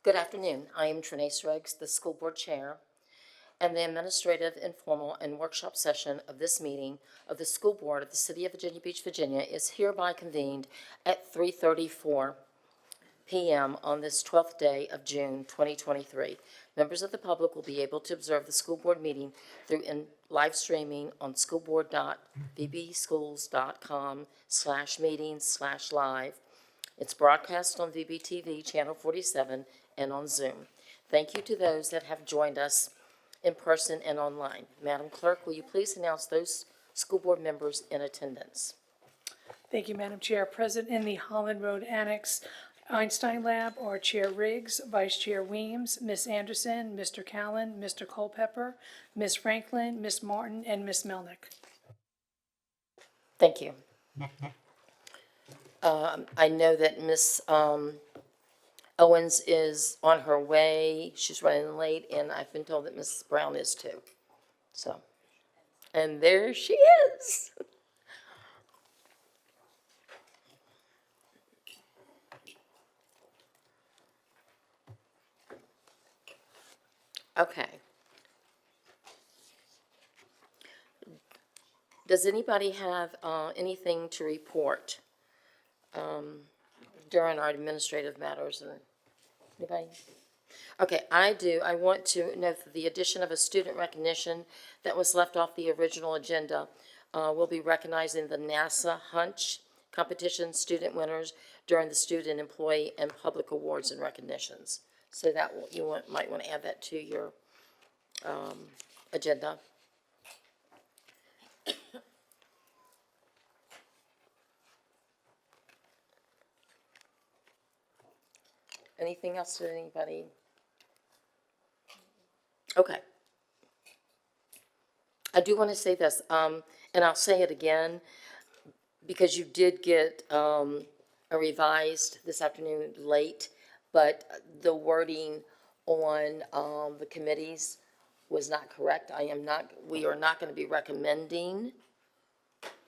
Good afternoon. I am Trinace Ruggs, the School Board Chair, and the administrative, informal, and workshop session of this meeting of the School Board of the City of Virginia Beach, Virginia is hereby convened at 3:34 p.m. on this 12th day of June 2023. Members of the public will be able to observe the school board meeting through live streaming on schoolboard.vbschools.com/meetings/live. It's broadcast on VBTV Channel 47 and on Zoom. Thank you to those that have joined us in person and online. Madam Clerk, will you please announce those school board members in attendance? Thank you, Madam Chair. Present in the Holland Road Annex Einstein Lab are Chair Riggs, Vice Chair Weems, Ms. Anderson, Mr. Callen, Mr. Culpepper, Ms. Franklin, Ms. Martin, and Ms. Melnick. Thank you. I know that Ms. Owens is on her way. She's running late, and I've been told that Mrs. Brown is too. So, and there she is. Okay. Does anybody have anything to report during our administrative matters? Anybody? Okay, I do. I want to note that the addition of a student recognition that was left off the original agenda will be recognizing the NASA Hunch competition student winners during the Student, Employee, and Public Awards and Recognitions. So that might want to add that to your agenda. Anything else to anybody? Okay. I do want to say this, and I'll say it again, because you did get a revised this afternoon late, but the wording on the committees was not correct. We are not going to be recommending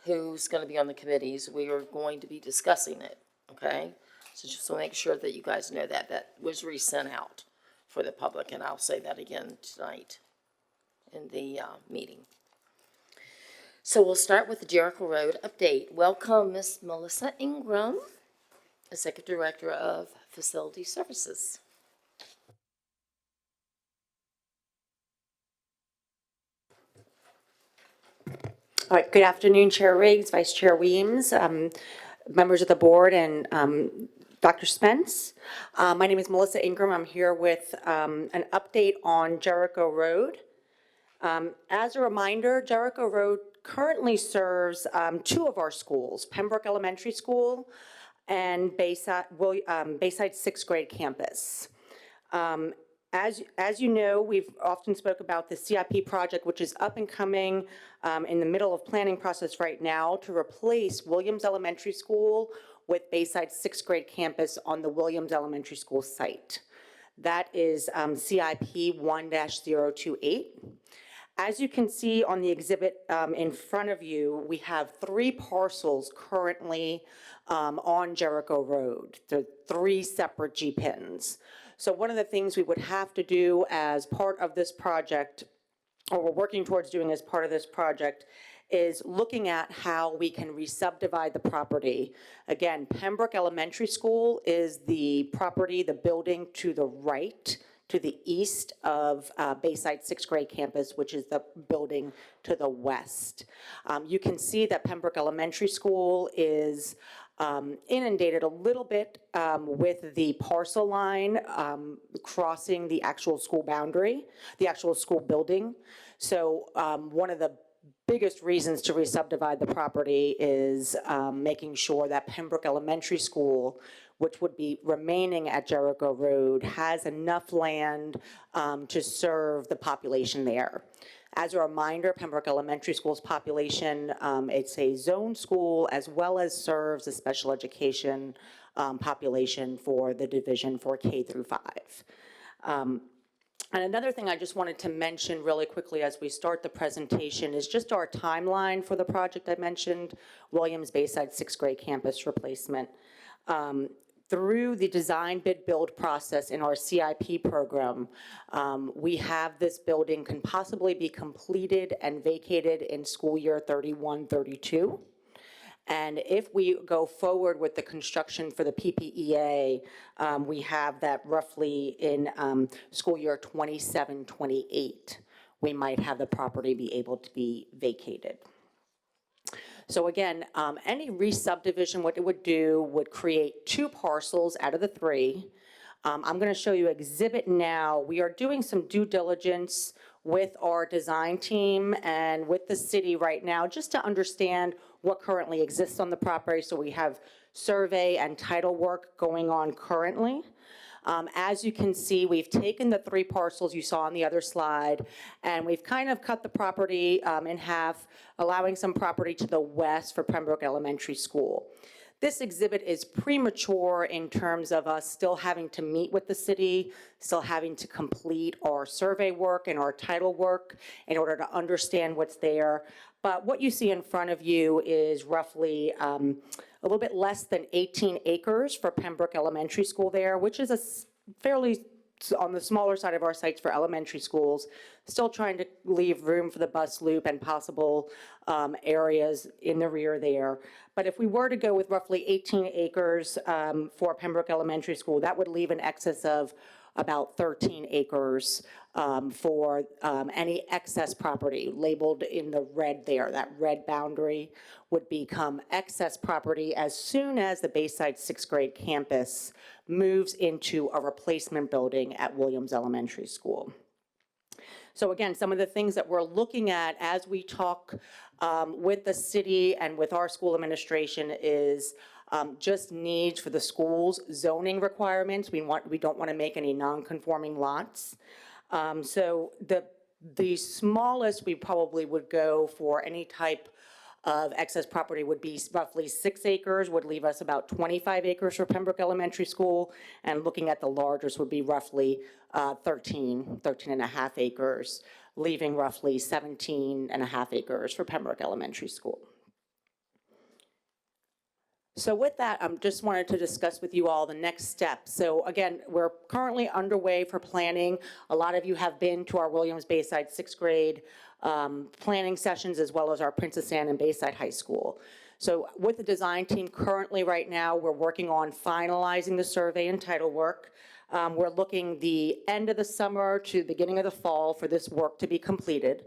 who's going to be on the committees. We are going to be discussing it, okay? So just to make sure that you guys know that that was resent out for the public, and I'll say that again tonight in the meeting. So we'll start with the Jericho Road update. Welcome, Ms. Melissa Ingram, Executive Director of Facility Services. All right, good afternoon, Chair Riggs, Vice Chair Weems, members of the board, and Dr. Spence. My name is Melissa Ingram. I'm here with an update on Jericho Road. As a reminder, Jericho Road currently serves two of our schools, Pembroke Elementary School and Bayside sixth grade campus. As you know, we've often spoke about the CIP project, which is up and coming in the middle of planning process right now to replace Williams Elementary School with Bayside sixth grade campus on the Williams Elementary School site. That is CIP 1-028. As you can see on the exhibit in front of you, we have three parcels currently on Jericho Road. They're three separate GPINs. So one of the things we would have to do as part of this project, or we're working towards doing as part of this project, is looking at how we can re-subdivide the property. Again, Pembroke Elementary School is the property, the building to the right, to the east of Bayside sixth grade campus, which is the building to the west. You can see that Pembroke Elementary School is inundated a little bit with the parcel line crossing the actual school boundary, the actual school building. So one of the biggest reasons to re-subdivide the property is making sure that Pembroke Elementary School, which would be remaining at Jericho Road, has enough land to serve the population there. As a reminder, Pembroke Elementary School's population, it's a zone school as well as serves a special education population for the division for K through 5. And another thing I just wanted to mention really quickly as we start the presentation is just our timeline for the project I mentioned, Williams Bayside sixth grade campus replacement. through the design bid build process in our CIP program, we have this building can possibly be completed and vacated in school year 31-32. And if we go forward with the construction for the PPEA, we have that roughly in school year 27-28, we might have the property be able to be vacated. So again, any re-subdivision, what it would do would create 2 parcels out of the 3. I'm going to show you exhibit now. We are doing some due diligence with our design team and with the city right now, just to understand what currently exists on the property. So we have survey and title work going on currently. As you can see, we've taken the 3 parcels you saw on the other slide, and we've kind of cut the property in half, allowing some property to the west for Pembroke Elementary School. This exhibit is premature in terms of us still having to meet with the city, still having to complete our survey work and our title work in order to understand what's there. But what you see in front of you is roughly a little bit less than 18 acres for Pembroke Elementary School there, which is a fairly on the smaller side of our sites for elementary schools, still trying to leave room for the bus loop and possible areas in the rear there. But if we were to go with roughly 18 acres for Pembroke Elementary School, that would leave an excess of about 13 acres for any excess property labeled in the red there. That red boundary would become excess property as soon as the Bayside 6th grade campus moves into a replacement building at Williams Elementary School. So again, some of the things that we're looking at as we talk with the city and with our school administration is just needs for the schools, zoning requirements. We don't want to make any non-conforming lots. So the smallest we probably would go for any type of excess property would be roughly 6 acres, would leave us about 25 acres for Pembroke Elementary School, and looking at the largest would be roughly 13 and a half acres, leaving roughly 17 and a half acres for Pembroke Elementary School. So with that, I just wanted to discuss with you all the next steps. So again, we're currently underway for planning. A lot of you have been to our Williams Bayside 6th grade planning sessions, as well as our Princess Anne and Bayside High School. So with the design team currently right now, we're working on finalizing the survey and title work. We're looking the end of the summer to beginning of the fall for this work to be completed.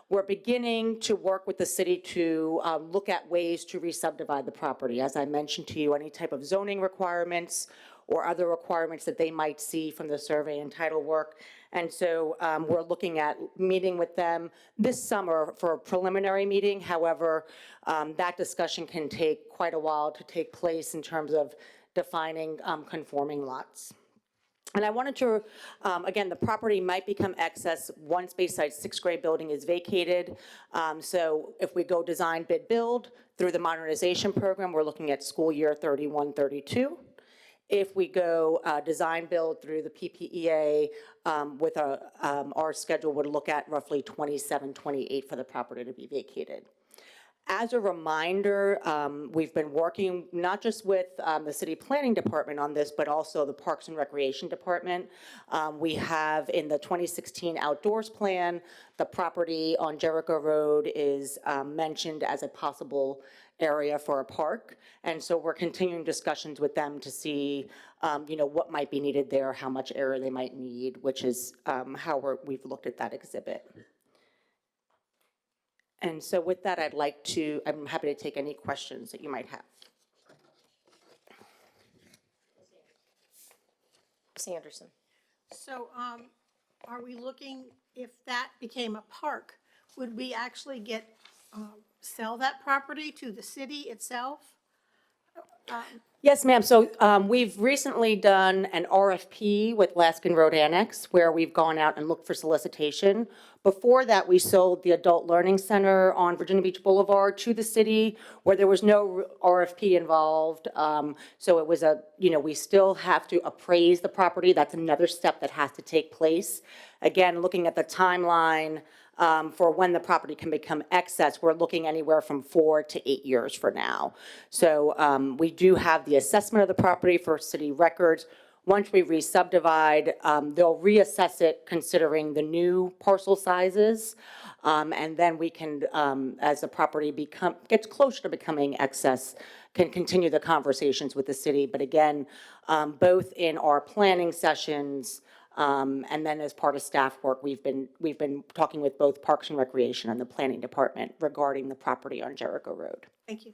We're beginning to work with the city to look at ways to re-subdivide the property. As I mentioned to you, any type of zoning requirements or other requirements that they might see from the survey and title work. And so we're looking at meeting with them this summer for a preliminary meeting. However, that discussion can take quite a while to take place in terms of defining conforming lots. And I wanted to, again, the property might become excess once Bayside 6th grade building is vacated. So if we go design, bid, build through the modernization program, we're looking at school year 31-32. If we go design, build through the PPEA with our schedule would look at roughly 27-28 for the property to be vacated. As a reminder, we've been working not just with the city planning department on this, but also the Parks and Recreation Department. We have in the 2016 outdoors plan, the property on Jericho Road is mentioned as a possible area for a park. And so we're continuing discussions with them to see what might be needed there, how much area they might need, which is how we've looked at that exhibit. And so with that, I'm happy to take any questions that you might have. Ms. Anderson. So are we looking, if that became a park, would we actually sell that property to the city itself? Yes, ma'am. So we've recently done an RFP with Laskin Road Annex where we've gone out and looked for solicitation. Before that, we sold the Adult Learning Center on Virginia Beach Boulevard to the city where there was no RFP involved. So it was we still have to appraise the property. That's another step that has to take place. Again, looking at the timeline, for when the property can become excess, we're looking anywhere from 4 to 8 years for now. So we do have the assessment of the property for city records. Once we re-subdivide, they'll reassess it considering the new parcel sizes. And then we can, as the property gets closer to becoming excess, can continue the conversations with the city. But again, both in our planning sessions, and then as part of staff work, we've been talking with both Parks and Recreation and the Planning Department regarding the property on Jericho Road. Thank you.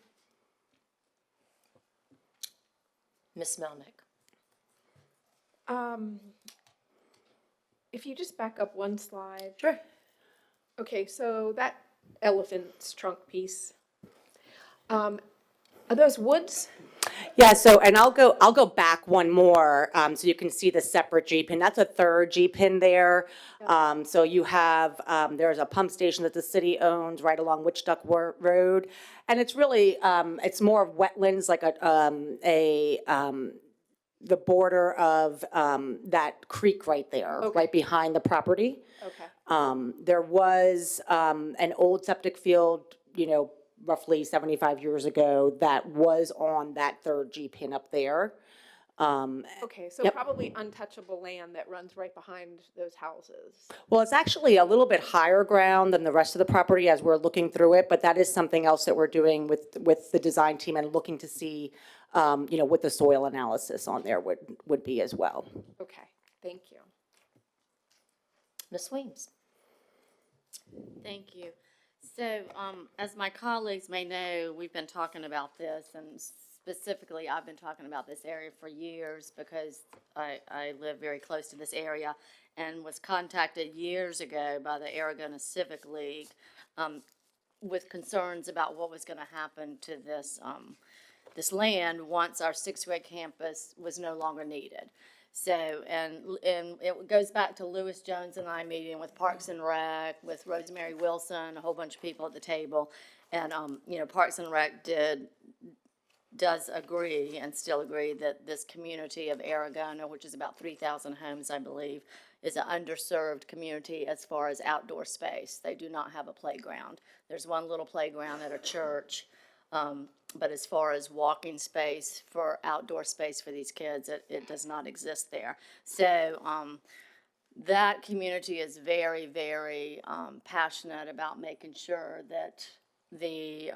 Ms. Melnick? If you just back up one slide. Sure. Okay, so that elephant's trunk piece, are those woods? Yeah, so, and I'll go back one more, so you can see the separate G-pin. That's a third G-pin there. So you have, there's a pump station that the city owns right along Witch Duck Road. And it's really, it's more of wetlands, like the border of, that creek right there, right behind the property. Okay. There was, an old septic field, roughly 75 years ago that was on that third G-pin up there. Okay, so Yep. probably untouchable land that runs right behind those houses. Well, it's actually a little bit higher ground than the rest of the property as we're looking through it, but that is something else that we're doing with the design team and looking to see, what the soil analysis on there would be as well. Okay, thank you. Ms. Weems? Thank you. So, as my colleagues may know, we've been talking about this, and specifically, I've been talking about this area for years because I live very close to this area and was contacted years ago by the Aragona Civic League with concerns about what was going to happen to this land once our sixth grade campus was no longer needed. So, and it goes back to Lewis Jones and I meeting with Parks and Rec, with Rosemary Wilson, a whole bunch of people at the table. And, Parks and Rec does agree and still agree that this community of Aragona, which is about 3,000 homes, I believe, is an underserved community as far as outdoor space. They do not have a playground. There's one little playground at a church. But as far as walking space for outdoor space for these kids, it does not exist there. So that community is very, very passionate about making sure that the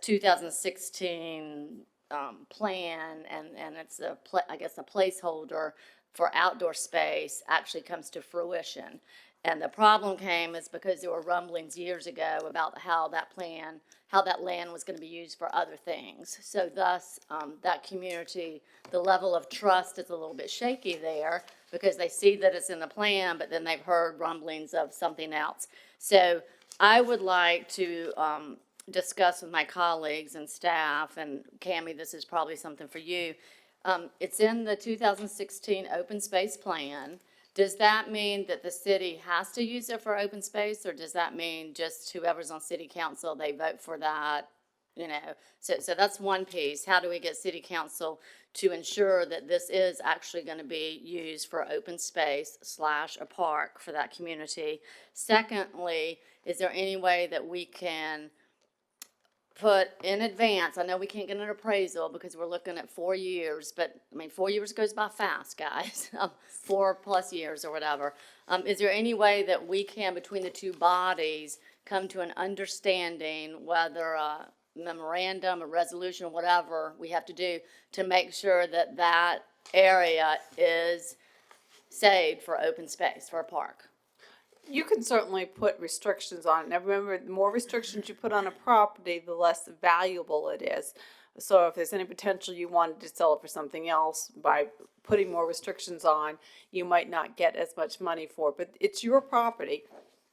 2016 plan and it's I guess a placeholder for outdoor space actually comes to fruition. And the problem came is because there were rumblings years ago about how that land was going to be used for other things. So thus, that community, the level of trust is a little bit shaky there because they see that it's in the plan, but then they've heard rumblings of something else. So I would like to discuss with my colleagues and staff, and Cammie, this is probably something for you. It's in the 2016 open space plan. Does that mean that the city has to use it for open space, or does that mean just whoever's on city council, they vote for that? So that's one piece. How do we get city council to ensure that this is actually going to be used for open space / a park for that community? Secondly, is there any way that we can put in advance, I know we can't get an appraisal because we're looking at 4 years, but 4 years goes by fast, guys, 4+ years or whatever. Is there any way that we can, between the two bodies, come to an understanding, whether a memorandum, a resolution, whatever we have to do to make sure that that area is saved for open space, for a park? You can certainly put restrictions on it. Now remember, the more restrictions you put on a property, the less valuable it is. So if there's any potential you wanted to sell it for something else, by putting more restrictions on, you might not get as much money for it. But it's your property,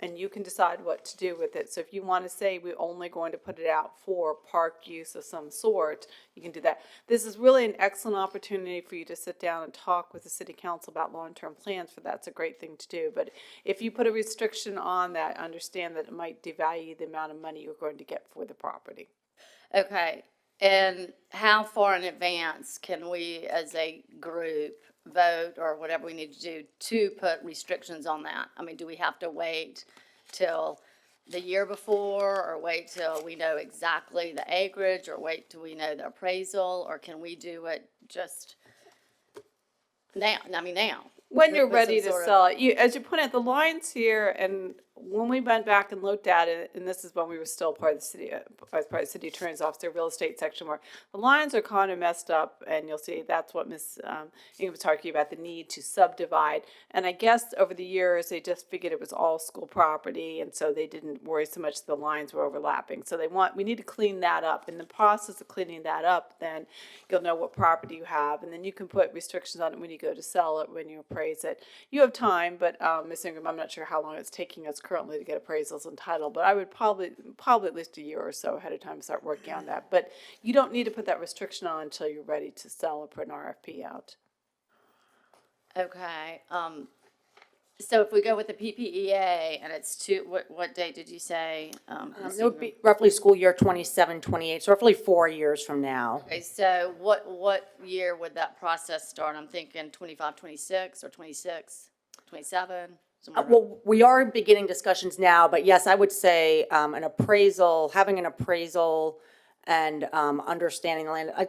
and you can decide what to do with it. So if you want to say we're only going to put it out for park use of some sort, you can do that. This is really an excellent opportunity for you to sit down and talk with the city council about long-term plans for that. It's a great thing to do. But if you put a restriction on that, understand that it might devalue the amount of money you're going to get for the property. Okay, And how far in advance can we, as a group, vote or whatever we need to do to put restrictions on that? I mean, do we have to wait till the year before, or wait till we know exactly the acreage, or wait till we know the appraisal, or can we do it just now? I mean, now. When you're With some ready to sort of- sell it, as you put it, the lines here, and when we went back and looked at it, and this is when we were still part of the city, as part of the city attorney's office, their real estate section, where the lines are kind of messed up, and you'll see that's what Ms. Ingham was talking about, the need to subdivide. And I guess over the years, they just figured it was all school property, and so they didn't worry so much the lines were overlapping. So we need to clean that up. In the process of cleaning that up, then you'll know what property you have, and then you can put restrictions on it when you go to sell it, when you appraise it. You have time, but Ms. Ingram, I'm not sure how long it's taking us currently to get appraisals and title, but I would probably at least a year or so ahead of time start working on that. But you don't need to put that restriction on until you're ready to sell or put an RFP out. Okay, so if we go with the PPEA and it's what date did you say? Ms. It would be roughly school year 27, 28, so roughly 4 years from now. Okay, so what year would that process start? I'm thinking 25, 26, or 26, 27? somewhere around- Well, we are beginning discussions now, but yes, I would say an appraisal, having an appraisal and understanding the land,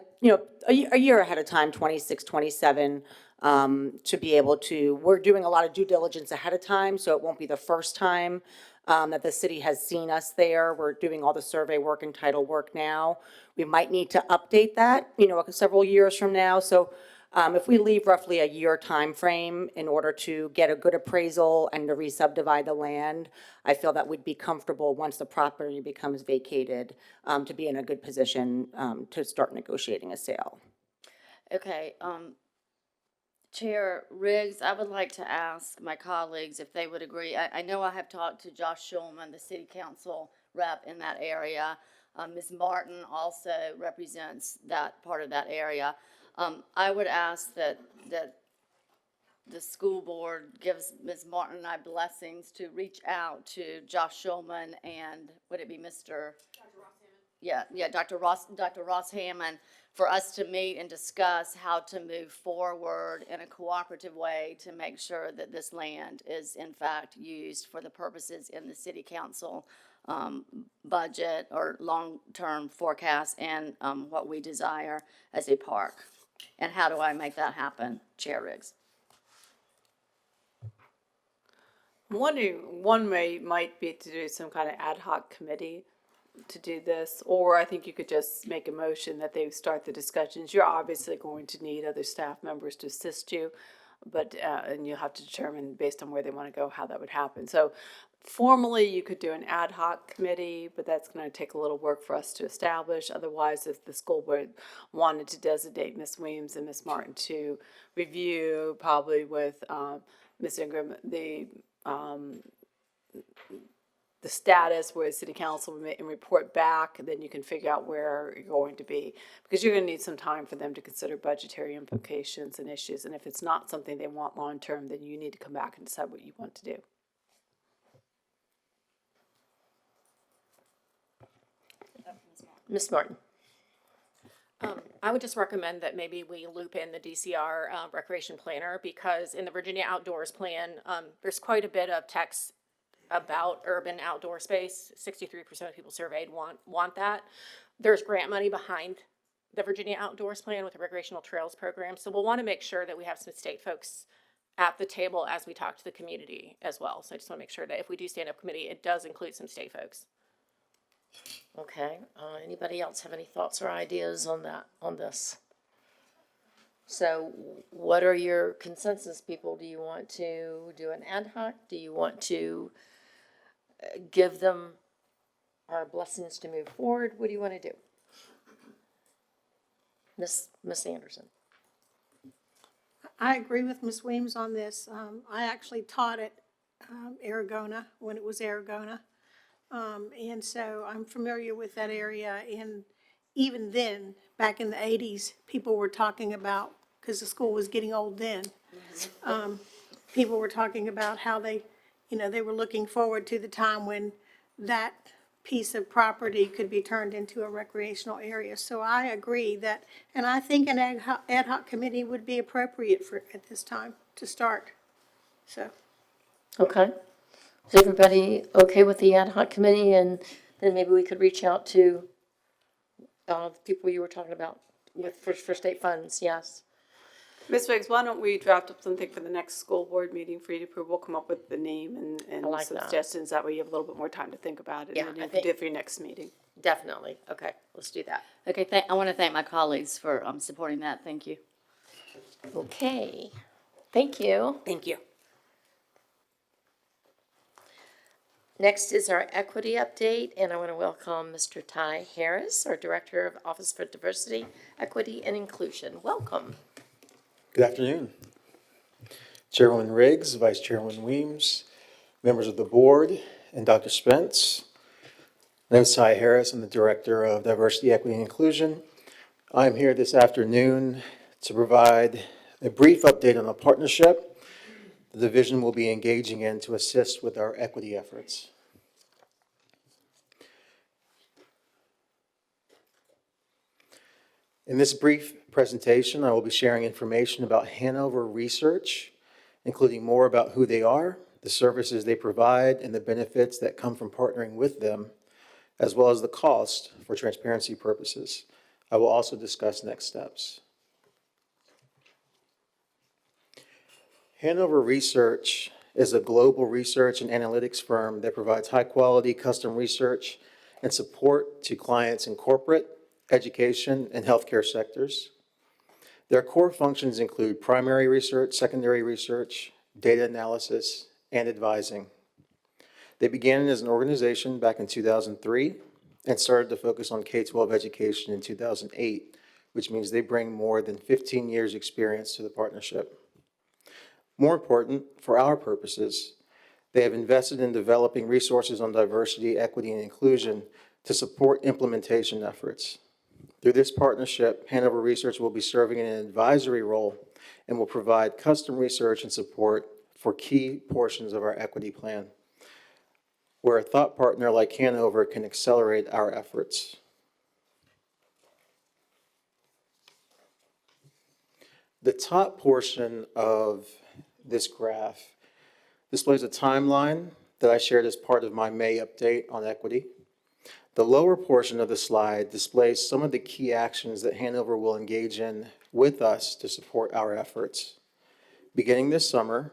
a year ahead of time, 26, 27, to be able to, we're doing a lot of due diligence ahead of time, so it won't be the first time that the city has seen us there. We're doing all the survey work and title work now. We might need to update that, several years from now. So if we leave roughly a year time frame in order to get a good appraisal and to re-subdivide the land, I feel that we'd be comfortable once the property becomes vacated, to be in a good position to start negotiating a sale. Okay, Chair Riggs, I would like to ask my colleagues if they would agree. I know I have talked to Josh Schulman, the city council rep in that area. Ms. Martin also represents that part of that area. I would ask that the school board gives Ms. Martin and I blessings to reach out to Josh Schulman and, would it be Mr.? Dr. Ross Hammond, for us to meet and discuss how to move forward in a cooperative way to make sure that this land is in fact used for the purposes in the city council budget or long-term forecast and what we desire as a park. And how do I make that happen, Chair Riggs? I'm wondering, one way might be to do some kind of ad hoc committee to do this, or I think you could just make a motion that they start the discussions. You're obviously going to need other staff members to assist you, but, and you'll have to determine based on where they want to go, how that would happen. So formally, you could do an ad hoc committee, but that's going to take a little work for us to establish. Otherwise, if the school board wanted to designate Ms. Weems and Ms. Martin to review, probably with Ms. Ingram, the status where the city council will and report back, and then you can figure out where you're going to be. Because you're gonna need some time for them to consider budgetary implications and issues, and if it's not something they want long-term, then you need to come back and decide what you want to do. Ms. Martin? I would just recommend that maybe we loop in the DCR recreation planner, because in the Virginia Outdoors Plan, there's quite a bit of text about urban outdoor space. 63% of people surveyed want that. There's grant money behind the Virginia Outdoors Plan with the recreational trails program, so we'll want to make sure that we have some state folks at the table as we talk to the community as well. So I just want to make sure that if we do stand up committee, it does include some state folks. Okay, anybody else have any thoughts or ideas on this? So what are your consensus, people? Do you want to do an ad hoc? Do you want to give them our blessings to move forward? What do you want to do? Miss Anderson? I agree with Ms. Weems on this. I actually taught at Aragona when it was Aragona. And so I'm familiar with that area. And even then, back in the 80s, people were talking about, because the school was getting old then, people were talking about how they were looking forward to the time when that piece of property could be turned into a recreational area. So I agree that, and I think an ad hoc committee would be appropriate for, at this time, to start. So, Okay. Is everybody okay with the ad hoc committee? And then maybe we could reach out to the people you were talking about with, for state funds, yes. Ms. Wiggs, why don't we draft up something for the next school board meeting for you to approve? We'll come up with the name and I like some that. suggestions. That way you have a little bit more time to think about it. Yeah, And I then you think- can do it for your next meeting. Definitely. Okay, let's do that. Okay, I want to thank my colleagues for supporting that. Thank you. Okay, thank you. Thank you. Next is our equity update, and I want to welcome Mr. Ty Harris, our Director of Office for Diversity, Equity, and Inclusion. Welcome. Good afternoon. Chairwoman Riggs, Vice Chairwoman Weems, members of the board, and Dr. Spence. My name is Ty Harris. I'm the Director of Diversity, Equity, and Inclusion. I'm here this afternoon to provide a brief update on a partnership the division will be engaging in to assist with our equity efforts. In this brief presentation, I will be sharing information about Hanover Research, including more about who they are, the services they provide, and the benefits that come from partnering with them, as well as the cost for transparency purposes. I will also discuss next steps. Hanover Research is a global research and analytics firm that provides high-quality custom research and support to clients in corporate, education, and healthcare sectors. Their core functions include primary research, secondary research, data analysis, and advising. They began as an organization back in 2003 and started to focus on K-12 education in 2008, which means they bring more than 15 years' experience to the partnership. More important, for our purposes, they have invested in developing resources on diversity, equity, and inclusion to support implementation efforts. Through this partnership, Hanover Research will be serving in an advisory role and will provide custom research and support for key portions of our equity plan, where a thought partner like Hanover can accelerate our efforts. The top portion of this graph displays a timeline that I shared as part of my May update on equity. The lower portion of the slide displays some of the key actions that Hanover will engage in with us to support our efforts. Beginning this summer,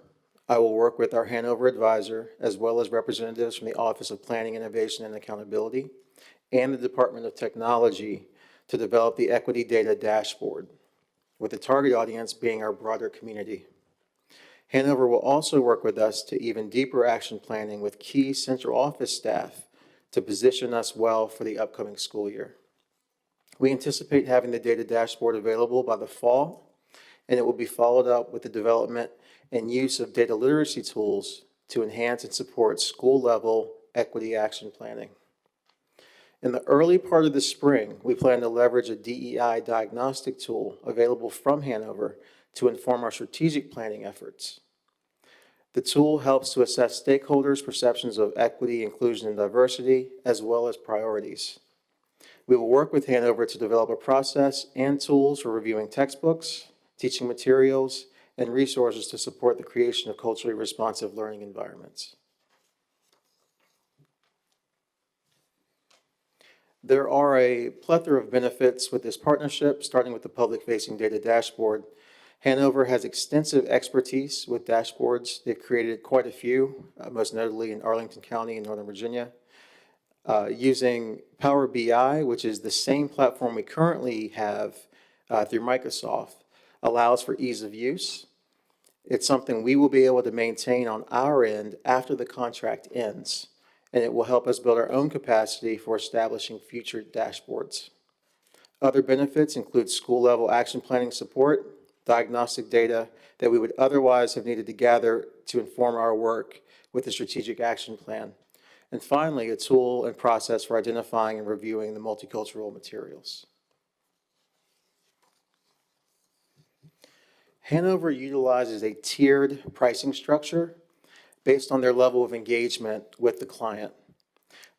I will work with our Hanover advisor, as well as representatives from the Office of Planning, Innovation, and Accountability, and the Department of Technology to develop the Equity Data Dashboard, with the target audience being our broader community. Hanover will also work with us to even deeper action planning with key central office staff to position us well for the upcoming school year. We anticipate having the data dashboard available by the fall, and it will be followed up with the development and use of data literacy tools to enhance and support school-level equity action planning. In the early part of the spring, we plan to leverage a DEI diagnostic tool available from Hanover to inform our strategic planning efforts. The tool helps to assess stakeholders' perceptions of equity, inclusion, and diversity, as well as priorities. We will work with Hanover to develop a process and tools for reviewing textbooks, teaching materials, and resources to support the creation of culturally responsive learning environments. There are a plethora of benefits with this partnership, starting with the public-facing data dashboard. Hanover has extensive expertise with dashboards. They've created quite a few, most notably in Arlington County in Northern Virginia. Using Power BI, which is the same platform we currently have through Microsoft, allows for ease of use. It's something we will be able to maintain on our end after the contract ends, and it will help us build our own capacity for establishing future dashboards. Other benefits include school-level action planning support, diagnostic data that we would otherwise have needed to gather to inform our work with the strategic action plan. And finally, a tool and process for identifying and reviewing the multicultural materials. Hanover utilizes a tiered pricing structure based on their level of engagement with the client.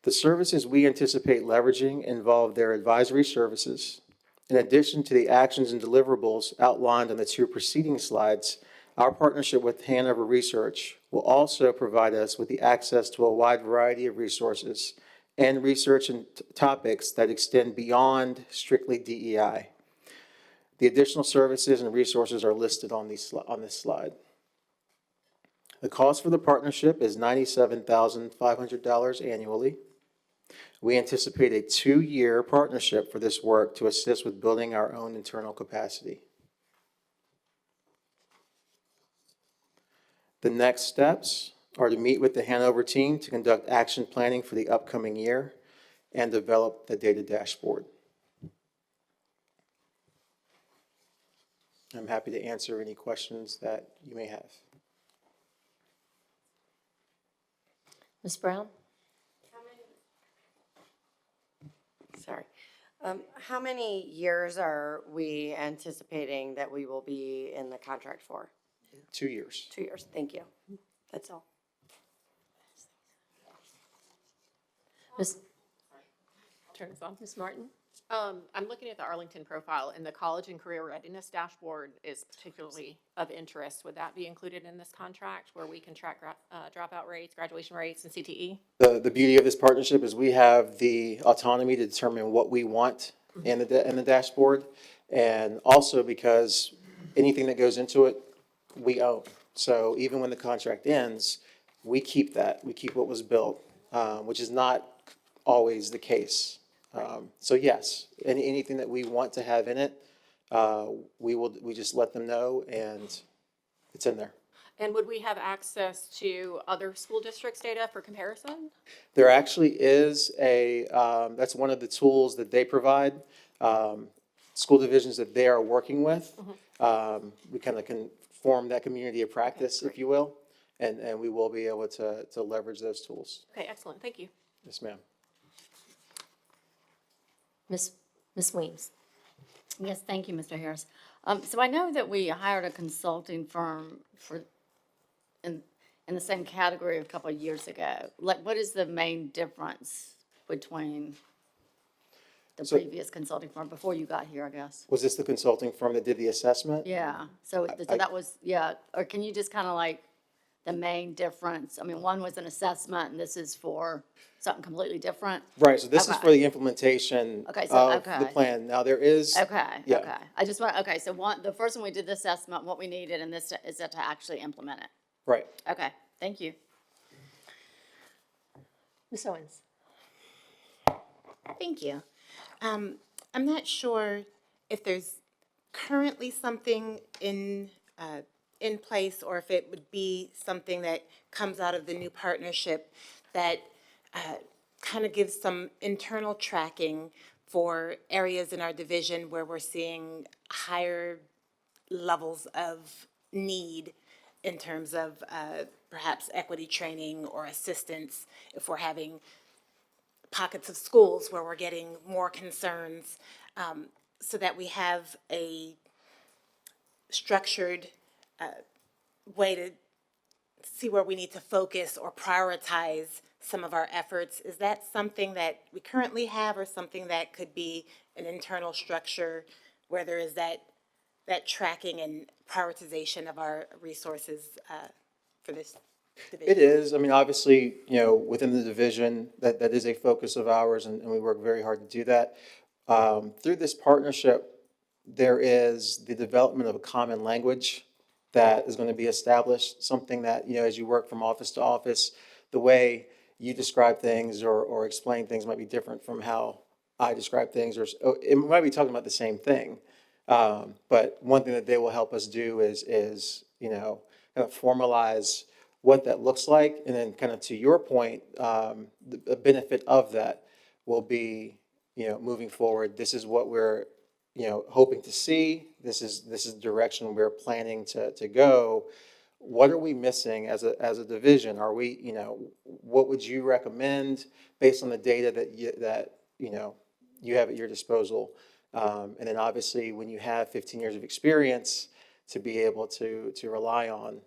The services we anticipate leveraging involve their advisory services. In addition to the actions and deliverables outlined on the two preceding slides, our partnership with Hanover Research will also provide us with the access to a wide variety of resources and research and topics that extend beyond strictly DEI. The additional services and resources are listed on this slide. The cost for the partnership is $97,500 annually. We anticipate a 2-year partnership for this work to assist with building our own internal capacity. The next steps are to meet with the Hanover team to conduct action planning for the upcoming year and develop the data dashboard. I'm happy to answer any questions that you may have. Ms. Brown? Sorry. How many years are we anticipating that we will be in the contract for? 2 years. 2 years, thank you. That's all. Ms. Turn this on. Ms. Martin? I'm looking at the Arlington profile, and the college and career readiness dashboard is particularly of interest. Would that be included in this contract where we can track dropout rates, graduation rates, and CTE? The beauty of this partnership is we have the autonomy to determine what we want in the dashboard. And also because anything that goes into it, we own. So even when the contract ends, we keep that. We keep what was built, which is not always the case. So yes, anything that we want to have in it, we just let them know and it's in there. And would we have access to other school districts' data for comparison? There actually is that's one of the tools that they provide, school divisions that they are working with. We kind of can form that community of practice, if you will, and we will be able to leverage those tools. Okay, excellent, thank you. Yes, ma'am. Ms. Weems? Yes, thank you, Mr. Harris. So I know that we hired a consulting firm in the same category a couple of years ago. Like, what is the main difference between the previous consulting firm before you got here, I guess? Was this the consulting firm that did the assessment? Yeah, so that was, yeah, or can you just kind of like the main difference? I mean, one was an assessment and this is for something completely different? Right, so this is Okay. for the implementation Okay, so- of the okay. plan. Now, there is. Okay, Yeah. okay. I just want, okay, so the first one we did the assessment, what we needed, and this is to actually implement it. Right. Okay, thank you. Ms. Owens? Thank you. I'm not sure if there's currently something in place or if it would be something that comes out of the new partnership that kind of gives some internal tracking for areas in our division where we're seeing higher levels of need in terms of perhaps equity training or assistance, if we're having pockets of schools where we're getting more concerns, so that we have a structured way to see where we need to focus or prioritize some of our efforts. Is that something that we currently have or something that could be an internal structure where there is that tracking and prioritization of our resources for this division? It is. I mean, obviously, within the division, that is a focus of ours, and we work very hard to do that. Through this partnership, there is the development of a common language that is going to be established, something that, as you work from office to office, the way you describe things or explain things might be different from how I describe things, or it might be talking about the same thing. But one thing that they will help us do is kind of formalize what that looks like, and then kind of to your point, the benefit of that will be, moving forward, this is what we're, hoping to see. This is the direction we're planning to go. What are we missing as a division? Are we, what would you recommend based on the data that you have at your disposal? And then obviously, when you have 15 years of experience, to be able to rely on,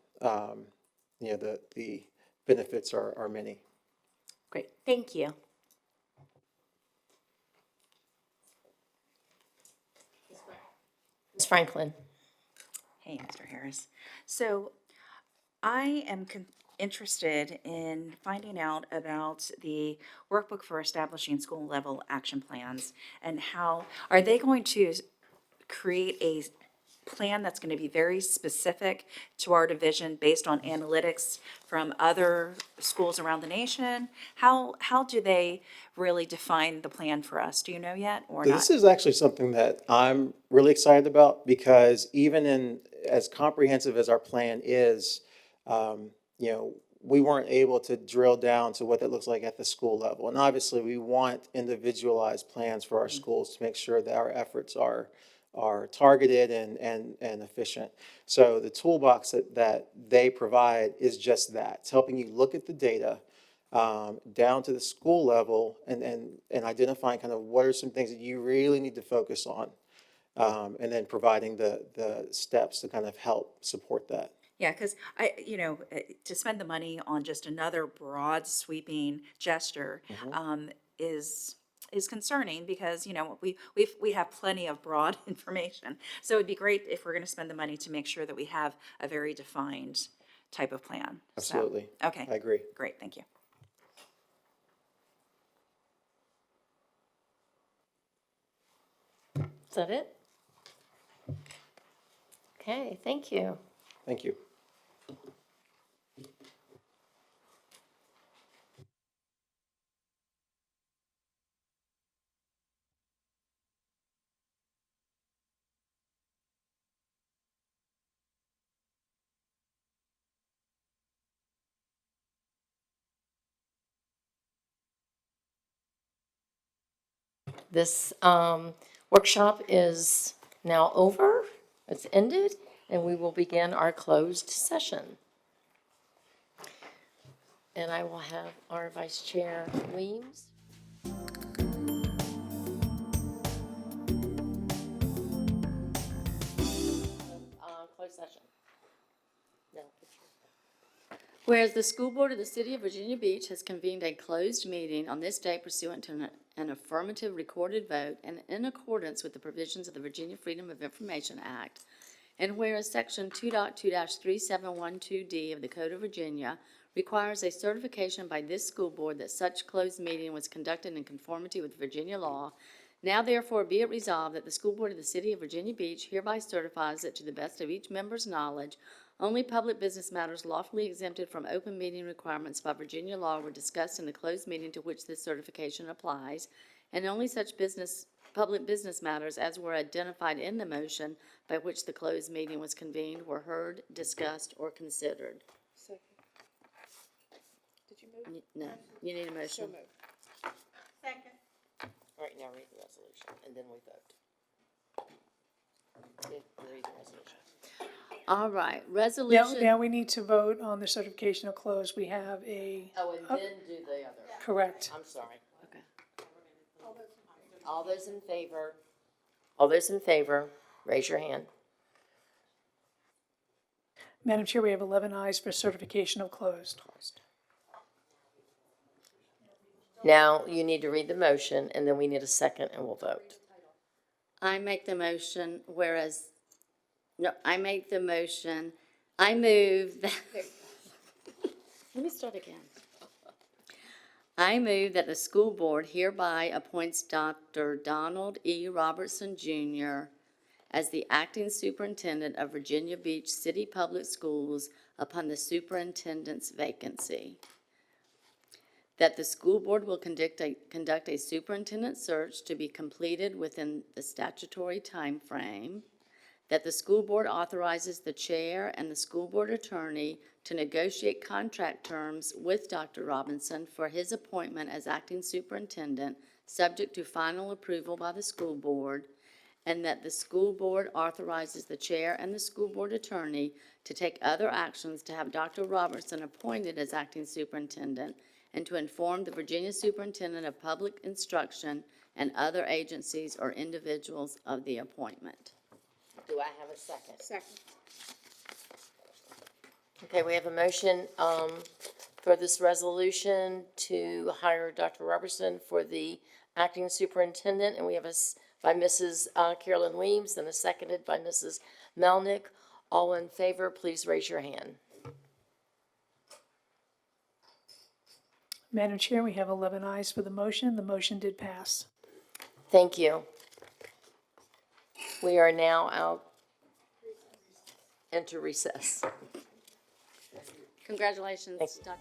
the benefits are many. Great, thank you. Ms. Franklin? Hey, Mr. Harris. So I am interested in finding out about the workbook for establishing school level action plans and how, are they going to create a plan that's going to be very specific to our division based on analytics from other schools around the nation? How do they really define the plan for us? Do you know yet or not? This is actually something that I'm really excited about because even in, as comprehensive as our plan is, you know, we weren't able to drill down to what that looks like at the school level. And obviously, we want individualized plans for our schools to make sure that our efforts are targeted and efficient. So the toolbox that they provide is just that. It's helping you look at the data down to the school level and identifying kind of what are some things that you really need to focus on. And then providing the steps to kind of help support that. Yeah, because to spend the money on just another broad sweeping gesture is concerning because, we have plenty of broad information. So it'd be great if we're going to spend the money to make sure that we have a very defined type of plan. So, Absolutely. okay. I agree. Great, thank you. Is that it? Okay, thank you. Thank you. This workshop is now over, it's ended, and we will begin our closed session. And I will have our Vice Chair Weems. Closed session. No. Whereas the School Board of the City of Virginia Beach has convened a closed meeting on this day pursuant to an affirmative recorded vote and in accordance with the provisions of the Virginia Freedom of Information Act, and whereas Section 2.2-3712D of the Code of Virginia requires a certification by this school board that such closed meeting was conducted in conformity with Virginia law, now therefore be it resolved that the School Board of the City of Virginia Beach hereby certifies that to the best of each member's knowledge, only public business matters lawfully exempted from open meeting requirements by Virginia law were discussed in the closed meeting to which this certification applies, and only such public business matters as were identified in the motion by which the closed meeting was convened were heard, discussed, or considered. Did you move? No, you need a motion. So moved. Second. All right, now read the resolution, and then we vote. Read the resolution. All right, Now, resolution. now we need to vote on the certification of close. We have a, Oh, and then do the other. correct. I'm sorry. Okay. All those in favor? All those in favor, raise your hand. Madam Chair, we have 11 ayes for certification of closed. Now, you need to read the motion, and then we need a second, and we'll vote. I make the motion, I move that. Let me start again. I move that the school board hereby appoints Dr. Donald E. Robertson, Jr. as the acting superintendent of Virginia Beach City Public Schools upon the superintendent's vacancy. That the school board will conduct a superintendent search to be completed within the statutory time frame. That the school board authorizes the chair and the school board attorney to negotiate contract terms with Dr. Robinson for his appointment as acting superintendent, subject to final approval by the school board, and that the school board authorizes the chair and the school board attorney to take other actions to have Dr. Robertson appointed as acting superintendent and to inform the Virginia Superintendent of Public Instruction and other agencies or individuals of the appointment. Do I have a second? Second. Okay, we have a motion for this resolution to hire Dr. Robertson for the acting superintendent, and we have a by Mrs. Carolyn Weems and seconded by Mrs. Melnick. All in favor, please raise your hand. Madam Chair, we have 11 ayes for the motion. The motion did pass. Thank you. We are now out into recess. Congratulations, Dr.